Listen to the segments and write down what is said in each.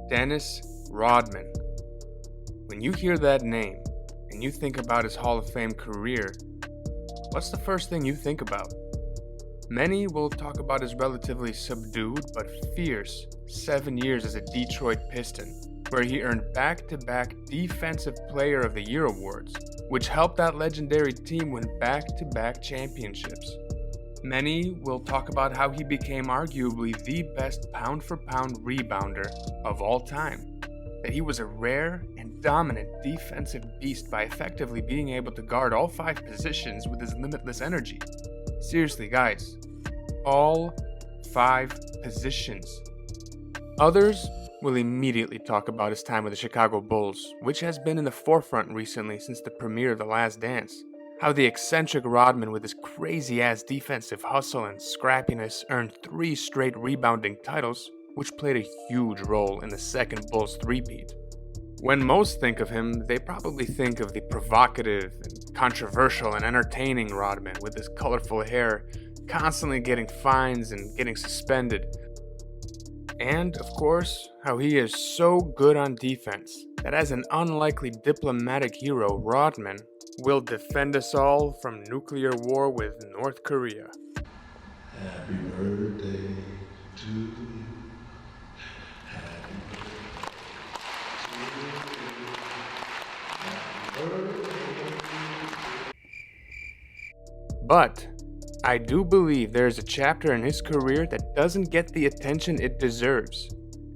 Dennis Rodman. When you hear that name and you think about his Hall of Fame career, what's the first thing you think about? Many will talk about his relatively subdued but fierce 7 years as a Detroit Piston, where he earned back-to-back Defensive Player of the Year awards, which helped that legendary team win back-to-back championships. Many will talk about how he became arguably the best pound-for-pound rebounder of all time, that he was a rare and dominant defensive beast by effectively being able to guard all 5 positions with his limitless energy. Seriously, guys, all 5 positions. Others will immediately talk about his time with the Chicago Bulls, which has been in the forefront recently since the premiere of The Last Dance. How the eccentric Rodman with his crazy-ass defensive hustle and scrappiness earned 3 straight rebounding titles, which played a huge role in the second Bulls three-peat. When most think of him, they probably think of the provocative and controversial and entertaining Rodman with his colorful hair, constantly getting fines and getting suspended. And, of course, how he is so good on defense that as an unlikely diplomatic hero, Rodman will defend us all from nuclear war with North Korea. Happy birthday to you. Happy birthday. But I do believe there is a chapter in his career that doesn't get the attention it deserves,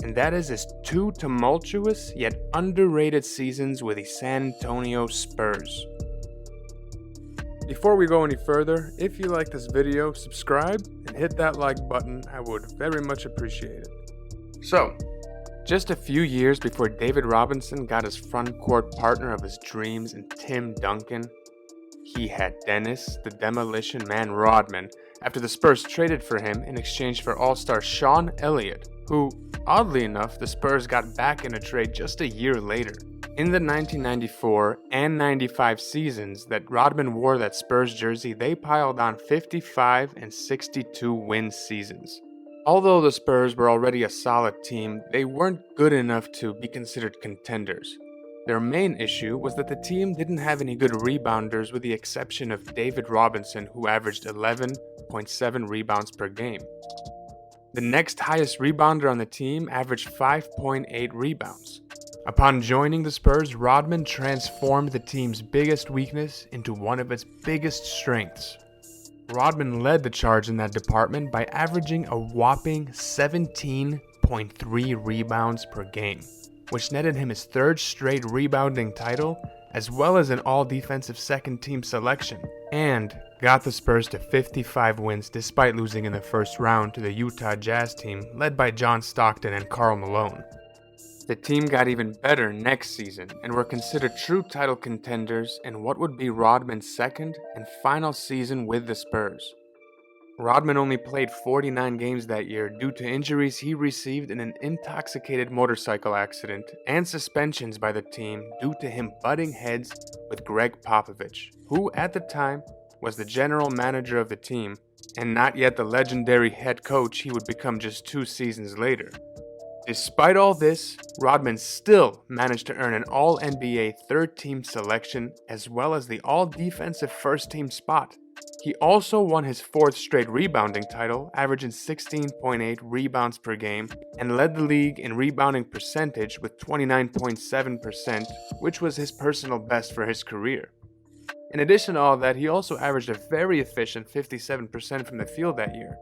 and that is his 2 tumultuous yet underrated seasons with the San Antonio Spurs. Before we go any further, if you like this video, subscribe and hit that like button. I would very much appreciate it. So, just a few years before David Robinson got his front court partner of his dreams in Tim Duncan, he had Dennis the Demolition Man Rodman after the Spurs traded for him in exchange for All-Star Sean Elliott, who, oddly enough, the Spurs got back in a trade just a year later. In the 1994 and 95 seasons that Rodman wore that Spurs jersey, they piled on 55 and 62 win seasons. Although the Spurs were already a solid team, they weren't good enough to be considered contenders. Their main issue was that the team didn't have any good rebounders with the exception of David Robinson, who averaged 11.7 rebounds per game. The next highest rebounder on the team averaged 5.8 rebounds. Upon joining the Spurs, Rodman transformed the team's biggest weakness into one of its biggest strengths. Rodman led the charge in that department by averaging a whopping 17.3 rebounds per game, which netted him his 3rd straight rebounding title, as well as an all-defensive second-team selection, and got the Spurs to 55 wins despite losing in the first round to the Utah Jazz team led by John Stockton and Karl Malone. The team got even better next season and were considered true title contenders in what would be Rodman's second and final season with the Spurs. Rodman only played 49 games that year due to injuries he received in an intoxicated motorcycle accident and suspensions by the team due to him butting heads with Greg Popovich, who at the time was the general manager of the team and not yet the legendary head coach he would become just 2 seasons later. Despite all this, Rodman still managed to earn an All-NBA third-team selection as well as the All-Defensive first-team spot. He also won his 4th straight rebounding title, averaging 16.8 rebounds per game, and led the league in rebounding percentage with 29.7%, which was his personal best for his career. In addition to all that, he also averaged a very efficient 57% from the field that year.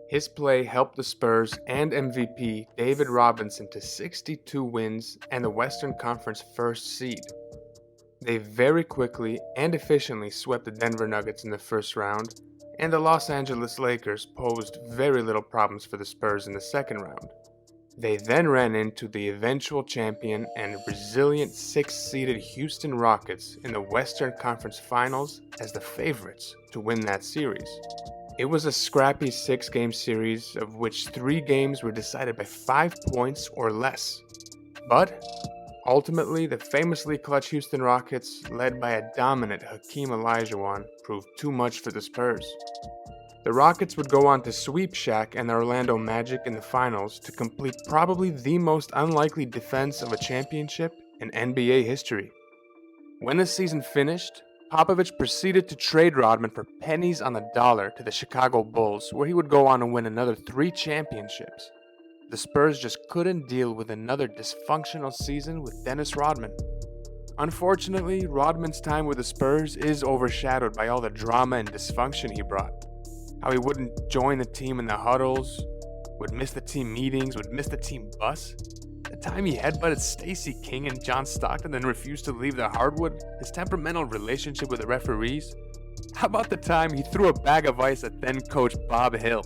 His play helped the Spurs and MVP David Robinson to 62 wins and the Western Conference first seed. They very quickly and efficiently swept the Denver Nuggets in the first round, and the Los Angeles Lakers posed very little problems for the Spurs in the second round. They then ran into the eventual champion and resilient 6th-seeded Houston Rockets in the Western Conference Finals as the favorites to win that series. It was a scrappy 6-game series of which 3 games were decided by 5 points or less. But ultimately, the famously clutch Houston Rockets, led by a dominant Hakeem Olajuwon, proved too much for the Spurs. The Rockets would go on to sweep Shaq and the Orlando Magic in the finals to complete probably the most unlikely defense of a championship in NBA history. When the season finished, Popovich proceeded to trade Rodman for pennies on the dollar to the Chicago Bulls, where he would go on to win another 3 championships. The Spurs just couldn't deal with another dysfunctional season with Dennis Rodman. Unfortunately, Rodman's time with the Spurs is overshadowed by all the drama and dysfunction he brought. How he wouldn't join the team in the huddles, would miss the team meetings, would miss the team bus. The time he headbutted Stacey King and John Stockton and refused to leave the hardwood, his temperamental relationship with the referees. How about the time he threw a bag of ice at then coach Bob Hill?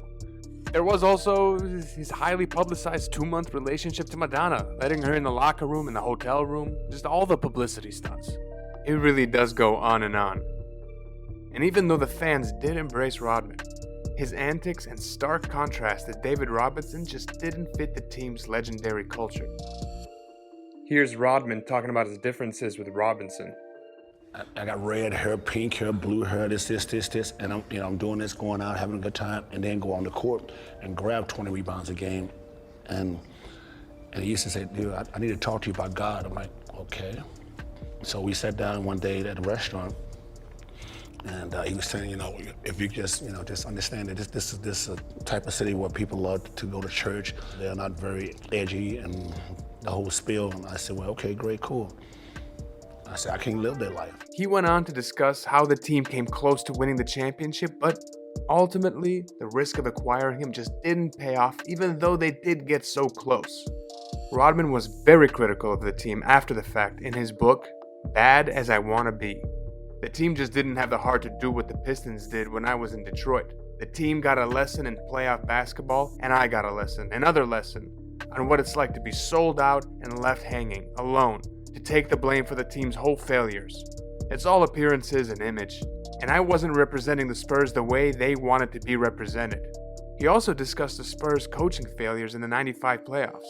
There was also his highly publicized 2-month relationship to Madonna, letting her in the locker room, in the hotel room, just all the publicity stunts. It really does go on and on. And even though the fans did embrace Rodman, his antics and stark contrast to David Robinson just didn't fit the team's legendary culture. Here's Rodman talking about his differences with Robinson. I got red hair, pink hair, blue hair, this, and I'm doing this, going out, having a good time, and then go on the court and grab 20 rebounds a game. And he used to say, dude, I need to talk to you about God. I'm like, okay. So we sat down one day at a restaurant, and he was saying, if you just understand that this is a type of city where people love to go to church. They're not very edgy and the whole spiel. And I said, well, okay, great, cool. I said, I can't live that life. He went on to discuss how the team came close to winning the championship, but ultimately, the risk of acquiring him just didn't pay off, even though they did get so close. Rodman was very critical of the team after the fact in his book, Bad as I Wanna Be. The team just didn't have the heart to do what the Pistons did when I was in Detroit. The team got a lesson in playoff basketball, and I got another lesson, on what it's like to be sold out and left hanging, alone, to take the blame for the team's whole failures. It's all appearances and image, and I wasn't representing the Spurs the way they wanted to be represented. He also discussed the Spurs' coaching failures in the '95 playoffs.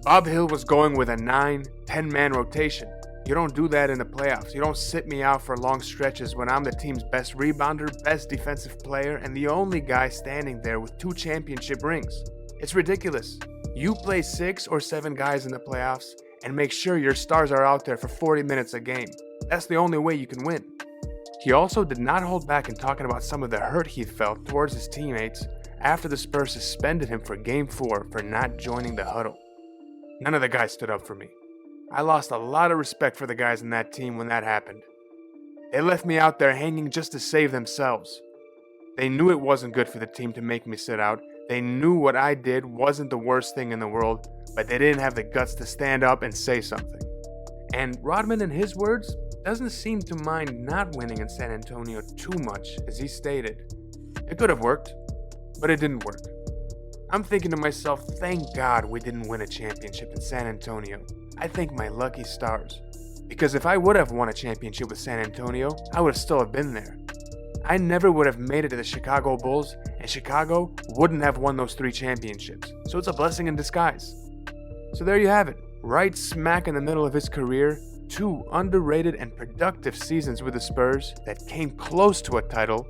Bob Hill was going with a 9-10-man rotation. You don't do that in the playoffs. You don't sit me out for long stretches when I'm the team's best rebounder, best defensive player, and the only guy standing there with 2 championship rings. It's ridiculous. You play 6 or 7 guys in the playoffs and make sure your stars are out there for 40 minutes a game. That's the only way you can win. He also did not hold back in talking about some of the hurt he felt towards his teammates after the Spurs suspended him for Game 4 for not joining the huddle. None of the guys stood up for me. I lost a lot of respect for the guys in that team when that happened. They left me out there hanging just to save themselves. They knew it wasn't good for the team to make me sit out. They knew what I did wasn't the worst thing in the world, but they didn't have the guts to stand up and say something. And Rodman, in his words, doesn't seem to mind not winning in San Antonio too much, as he stated. It could have worked, but it didn't work. I'm thinking to myself, thank God we didn't win a championship in San Antonio. I thank my lucky stars. Because if I would have won a championship with San Antonio, I would have still have been there. I never would have made it to the Chicago Bulls, and Chicago wouldn't have won those 3 championships. So it's a blessing in disguise. So there you have it. Right smack in the middle of his career, 2 underrated and productive seasons with the Spurs that came close to a title,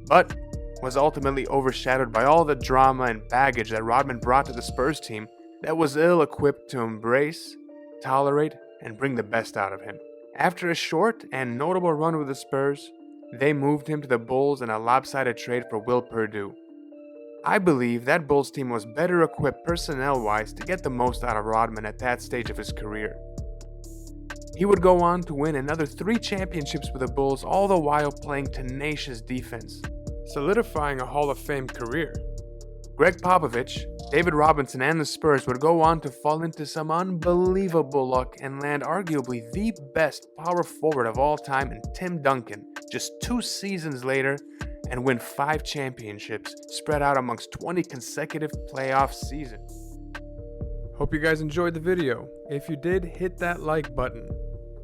but was ultimately overshadowed by all the drama and baggage that Rodman brought to the Spurs team that was ill-equipped to embrace, tolerate, and bring the best out of him. After a short and notable run with the Spurs, they moved him to the Bulls in a lopsided trade for Will Perdue. I believe that Bulls team was better equipped personnel-wise to get the most out of Rodman at that stage of his career. He would go on to win another 3 championships with the Bulls, all the while playing tenacious defense, solidifying a Hall of Fame career. Greg Popovich, David Robinson, and the Spurs would go on to fall into some unbelievable luck and land arguably the best power forward of all time in Tim Duncan just 2 seasons later and win 5 championships spread out amongst 20 consecutive playoff seasons. Hope you guys enjoyed the video. If you did, hit that like button.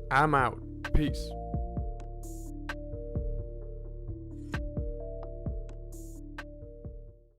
I'm out. Peace.